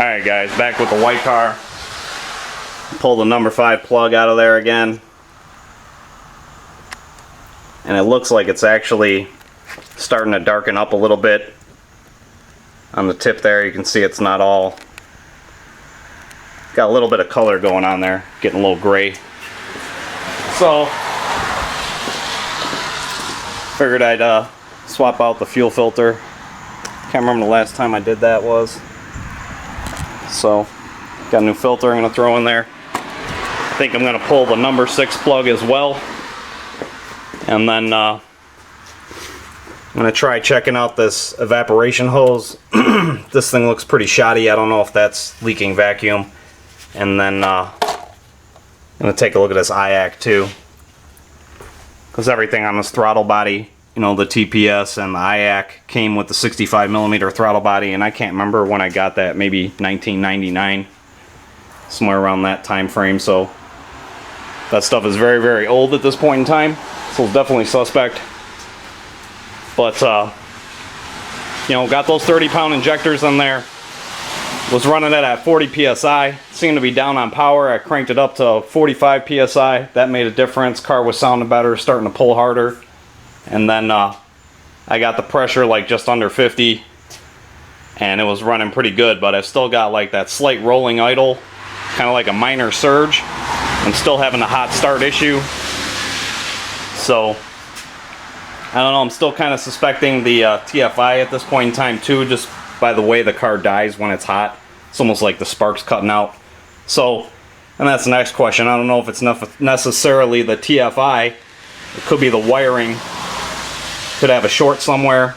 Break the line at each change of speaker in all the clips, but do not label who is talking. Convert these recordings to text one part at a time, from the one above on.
Alright guys, back with the white car. Pull the number 5 plug out of there again. And it looks like it's actually starting to darken up a little bit. On the tip there, you can see it's not all... Got a little bit of color going on there, getting a little gray. So, figured I'd swap out the fuel filter. Can't remember the last time I did that was. So, got a new filter I'm going to throw in there. I think I'm going to pull the number 6 plug as well. And then I'm going to try checking out this evaporation hose. This thing looks pretty shoddy. I don't know if that's leaking vacuum. And then I'm going to take a look at this IAC too. Because everything on this throttle body, you know, the TPS and the IAC came with the 65mm throttle body, and I can't remember when I got that, maybe 1999, somewhere around that time frame. So that stuff is very, very old at this point in time, so it's definitely suspect. But you know, got those 30-pound injectors in there. Was running it at 40 psi. Seemed to be down on power. I cranked it up to 45 psi. That made a difference. Car was sounding better, starting to pull harder. And then I got the pressure like just under 50, and it was running pretty good, but I've still got like that slight rolling idle, kind of like a minor surge. I'm still having a hot start issue. So I don't know, I'm still kind of suspecting the TFI at this point in time too, just by the way the car dies when it's hot. It's almost like the sparks cutting out. So, and that's the next question. I don't know if it's necessarily the TFI. It could be the wiring. Could have a short somewhere.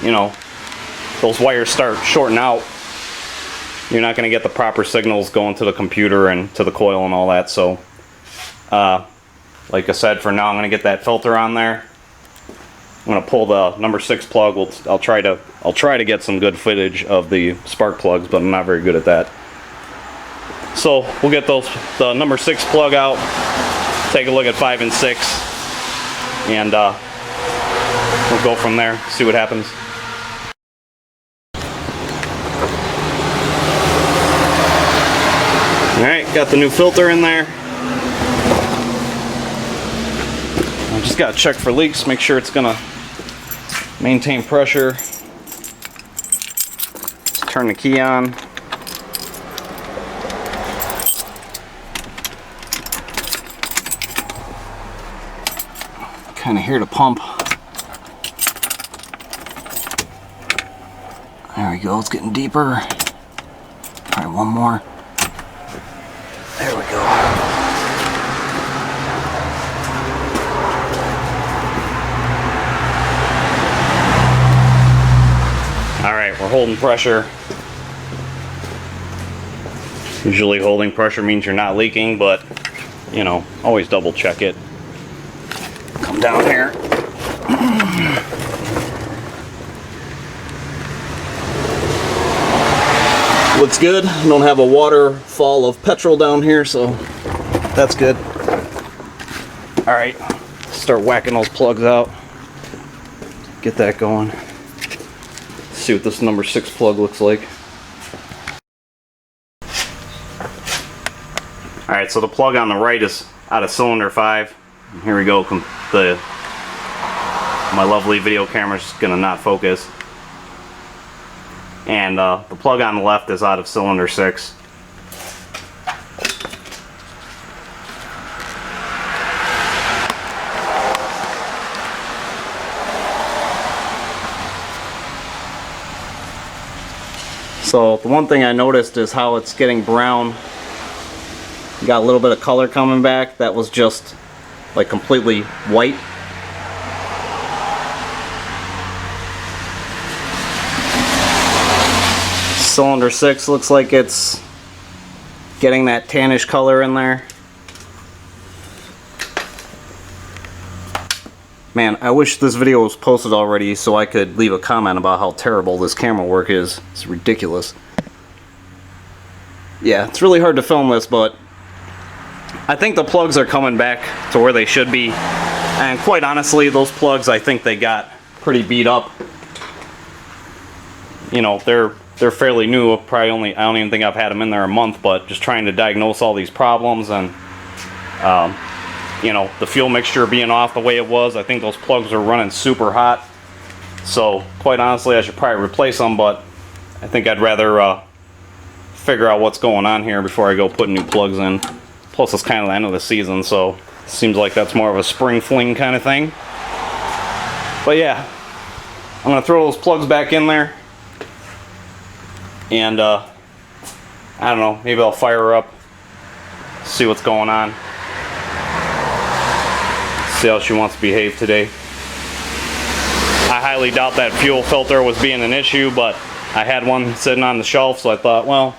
You know, those wires start shorting out, you're not going to get the proper signals going to the computer and to the coil and all that. So, like I said, for now I'm going to get that filter on there. I'm going to pull the number 6 plug. I'll try to get some good footage of the spark plugs, but I'm not very good at that. So we'll get the number 6 plug out, take a look at 5 and 6, and we'll go from there, see what happens. Alright, got the new filter in there. I just got to check for leaks, make sure it's going to maintain pressure. Let's turn the key on. Kind of hear the pump. There we go, it's getting deeper. Alright, one more. There we go. Alright, we're holding pressure. Usually holding pressure means you're not leaking, but, you know, always double check it. Come down here. Looks good. Don't have a waterfall of petrol down here, so that's good. Alright, start whacking those plugs out. Get that going. See what this number 6 plug looks like. Alright, so the plug on the right is out of cylinder 5. Here we go. My lovely video camera's gonna not focus. And the plug on the left is out of cylinder 6. So the one thing I noticed is how it's getting brown. Got a little bit of color coming back. That was just like completely white. Cylinder 6 looks like it's getting that tannish color in there. Man, I wish this video was posted already so I could leave a comment about how terrible this camera work is. It's ridiculous. Yeah, it's really hard to film this, but I think the plugs are coming back to where they should be. And quite honestly, those plugs, I think they got pretty beat up. You know, they're they're fairly new. Probably I don't even think I've had them in there a month, but just trying to diagnose all these problems and you know, the fuel mixture being off the way it was. I think those plugs are running super hot. So quite honestly, I should probably replace them, but I think I'd rather figure out what's going on here before I go putting new plugs in. Plus it's kind of the end of the season, so it seems like that's more of a spring fling kind of thing. But yeah, I'm gonna throw those plugs back in there, and I don't know, maybe I'll fire her up, see what's going on, see how she wants to behave today. I highly doubt that fuel filter was being an issue, but I had one sitting on the shelf, so I thought, well,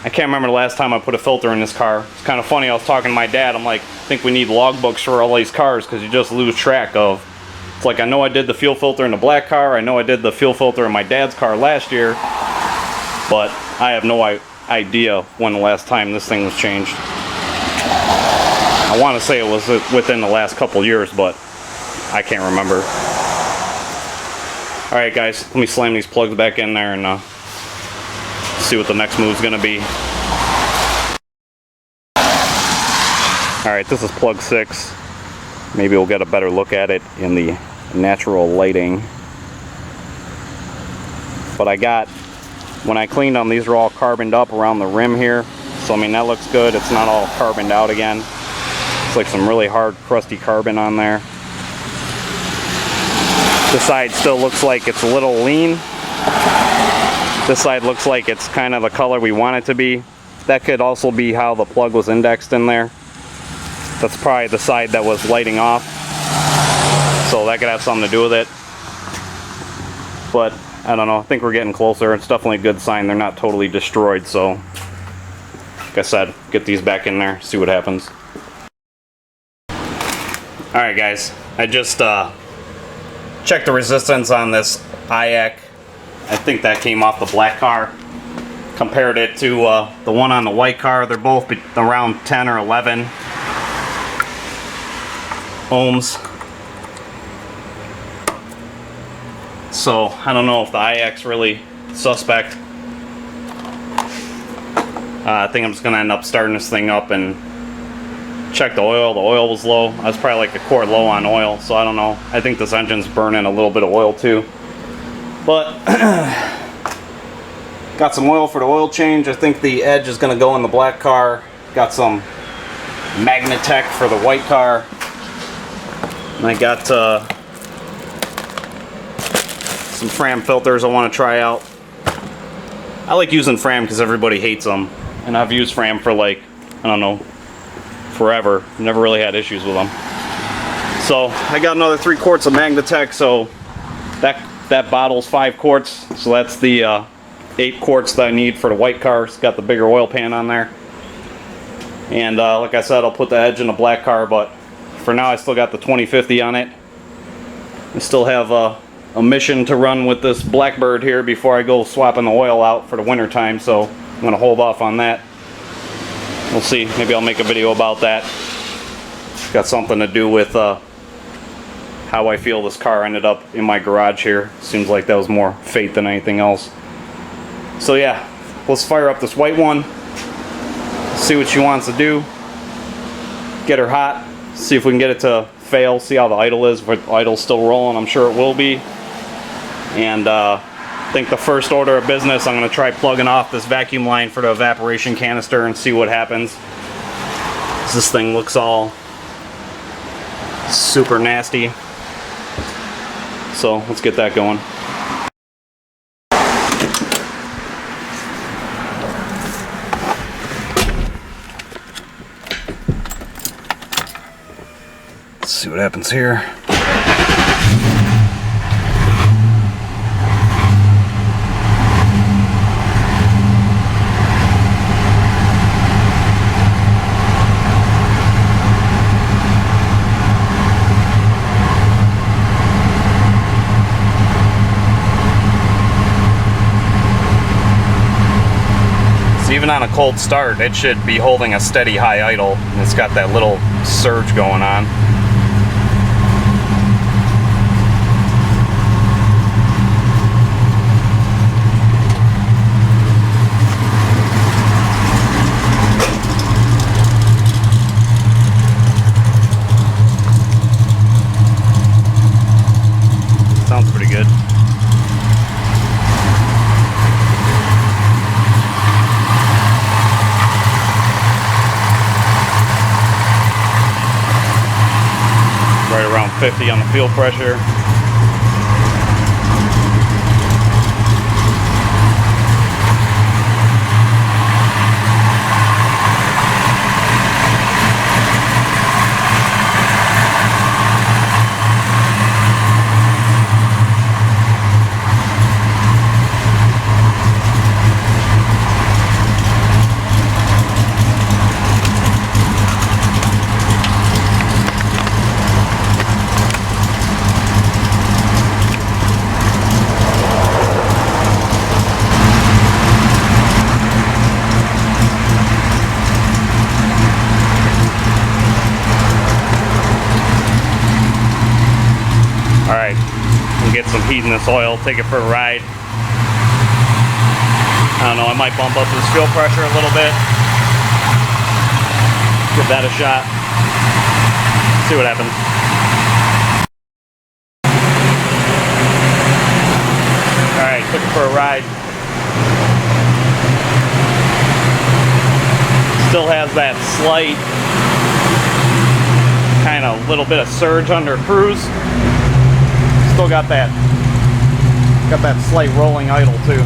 I can't remember the last time I put a filter in this car. It's kind of funny, I was talking to my dad, I'm like, I think we need logbooks for all these cars, because you just lose track of. It's like, I know I did the fuel filter in the black car, I know I did the fuel filter in my dad's car last year, but I have no idea when the last time this thing was changed. I want to say it was within the last couple years, but I can't remember. Alright guys, let me slam these plugs back in there and see what the next move's gonna be. Alright, this is plug 6. Maybe we'll get a better look at it in the natural lighting. But when I cleaned them, these are all carboned up around the rim here. So I mean, that looks good. It's not all carboned out again. It's like some really hard, crusty carbon on there. This side still looks like it's a little lean. This side looks like it's kind of the color we want it to be. That could also be how the plug was indexed in there. That's probably the side that was lighting off. So that could have something to do with it. But I don't know, I think we're getting closer. It's definitely a good sign they're not totally destroyed. So like I said, get these back in there, see what happens. Alright guys, I just checked the resistance on this IAC. I think that came off the black car. Compared it to the one on the white car. They're both around 10 or 11 ohms. So I don't know if the IAC's really suspect. I think I'm just gonna end up starting this thing up and check the oil. The oil was low. I was probably like a quart low on oil, so I don't know. I think this engine's burning a little bit of oil too. But got some oil for the oil change. I think the edge is gonna go in the black car. Got some Magnatech for the white car. And I got some Fram filters I want to try out. I like using Fram because everybody hates them. And I've used Fram for like, I don't know, forever. Never really had issues with them. So I got another 3 quarts of Magnatech. So that bottle's 5 quarts. So that's the 8 quarts that I need for the white car. It's got the bigger oil pan on there. And like I said, I'll put the edge in the black car, but for now I still got the 2050 on it. I still have a mission to run with this Blackbird here before I go swapping the oil out for the winter time, so I'm going to hold off on that. We'll see, maybe I'll make a video about that. Got something to do with how I feel this car ended up in my garage here. Seems like that was more fate than anything else. So yeah, let's fire up this white one, see what she wants to do, get her hot, see if we can get it to fail, see how the idle is. If the idle's still rolling, I'm sure it will be. And I think the first order of business, I'm going to try plugging off this vacuum line for the evaporation canister and see what happens. This thing looks all super nasty. So let's get that going. Let's see what happens here. Even on a cold start, it should be holding a steady high idle. And it's got that little surge going on. 50 on the fuel pressure. Alright, we'll get some heat in this oil, take it for a ride. I don't know, I might bump up this fuel pressure a little bit. Give that a shot. See what happens. Alright, took it for a ride. Still has that slight kind of little bit of surge under cruise. Still got that slight rolling idle too.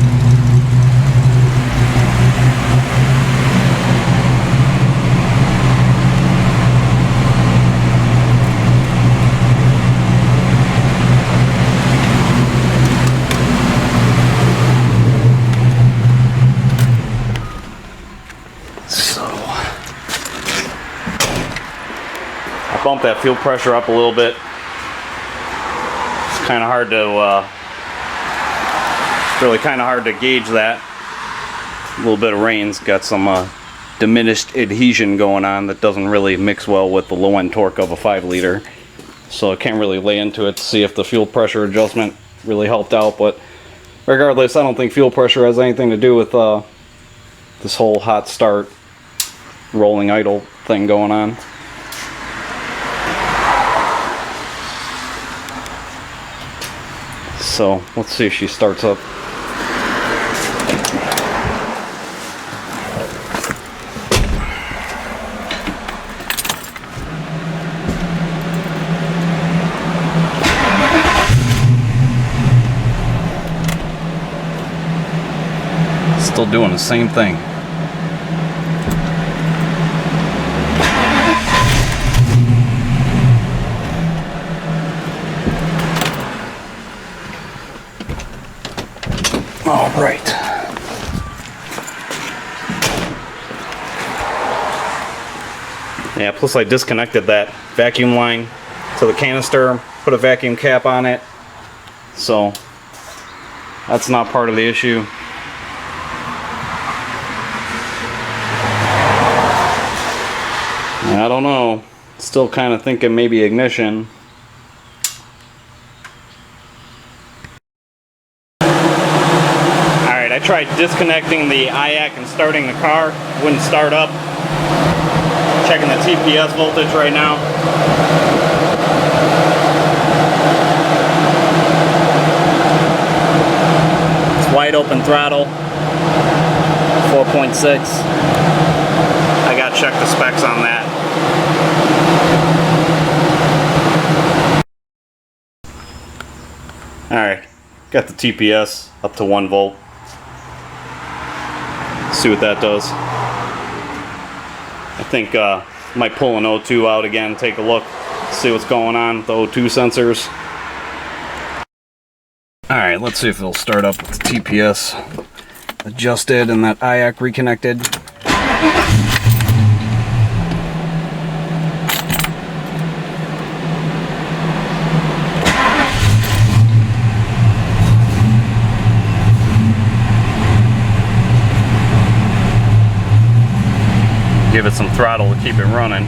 So I bumped that fuel pressure up a little bit. Kind of hard to really kind of hard to gauge that. A little bit of rain's got some diminished adhesion going on that doesn't really mix well with the low end torque of a 5-liter, so I can't really lay into it to see if the fuel pressure adjustment really helped out. But regardless, I don't think fuel pressure has anything to do with this whole hot start rolling idle thing going on. So let's see if she starts up. Still doing the same thing. All right. Yeah, plus I disconnected that vacuum line to the canister, put a vacuum cap on it, so that's not part of the issue. I don't know. Still kind of thinking maybe ignition. I tried disconnecting the IAC and starting the car. Wouldn't start up. Checking the TPS voltage right now. It's wide open throttle. 4.6. I gotta check the specs on that. Alright, got the TPS up to 1 volt. See what that does. I think might pull an O2 out again, take a look, see what's going on with the O2 sensors. Alright, let's see if it'll start up with the TPS adjusted and that IAC reconnected. Give it some throttle to keep it running.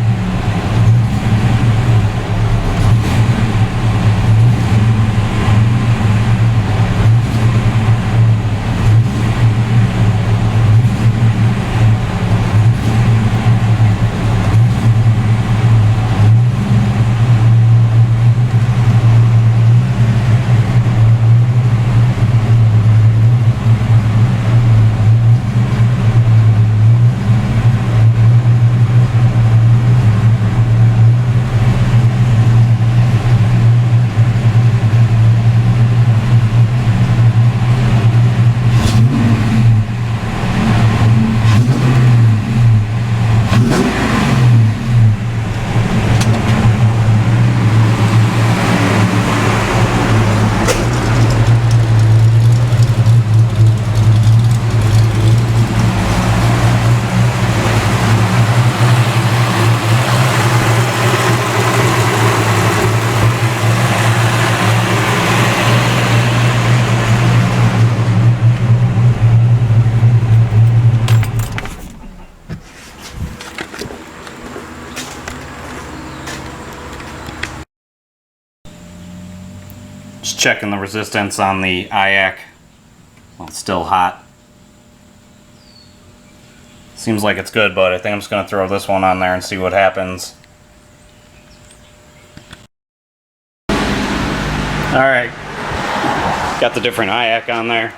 Just checking the resistance on the IAC. Well, it's still hot. Seems like it's good, but I think I'm just going to throw this one on there and see what happens. Alright, got the different IAC on there.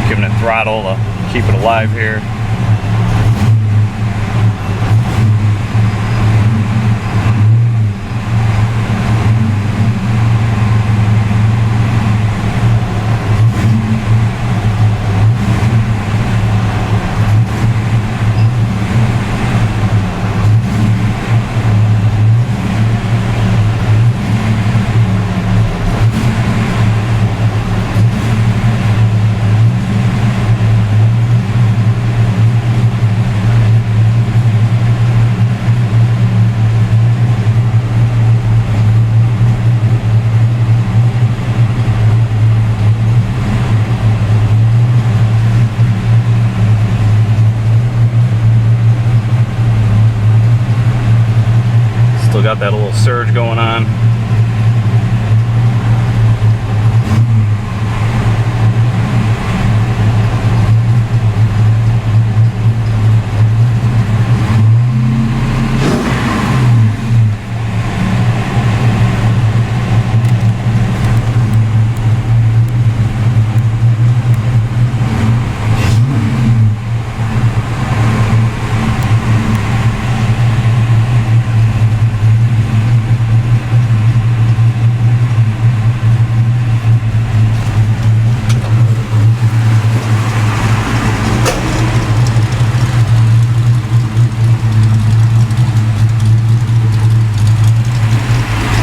Giving it throttle to keep it alive here. Still got that little surge going on.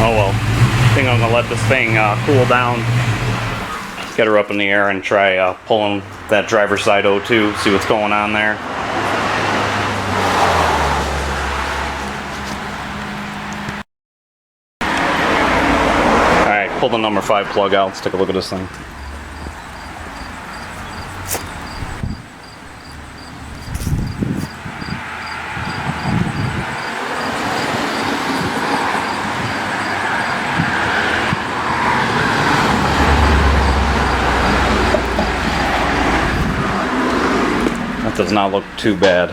Oh well, I think I'm gonna let this thing cool down, get her up in the air and try pulling that driver's side O2, see what's going on there. Alright, pull the number 5 plug out, let's take a look at this thing. That does not look too bad.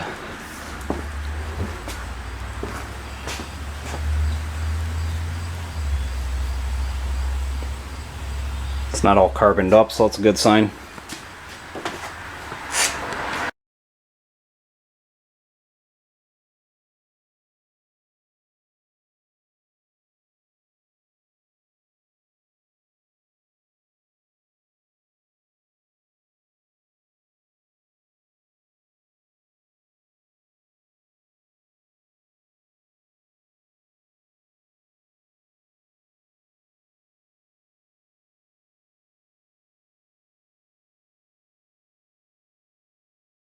It's not all carboned up, so that's a good sign.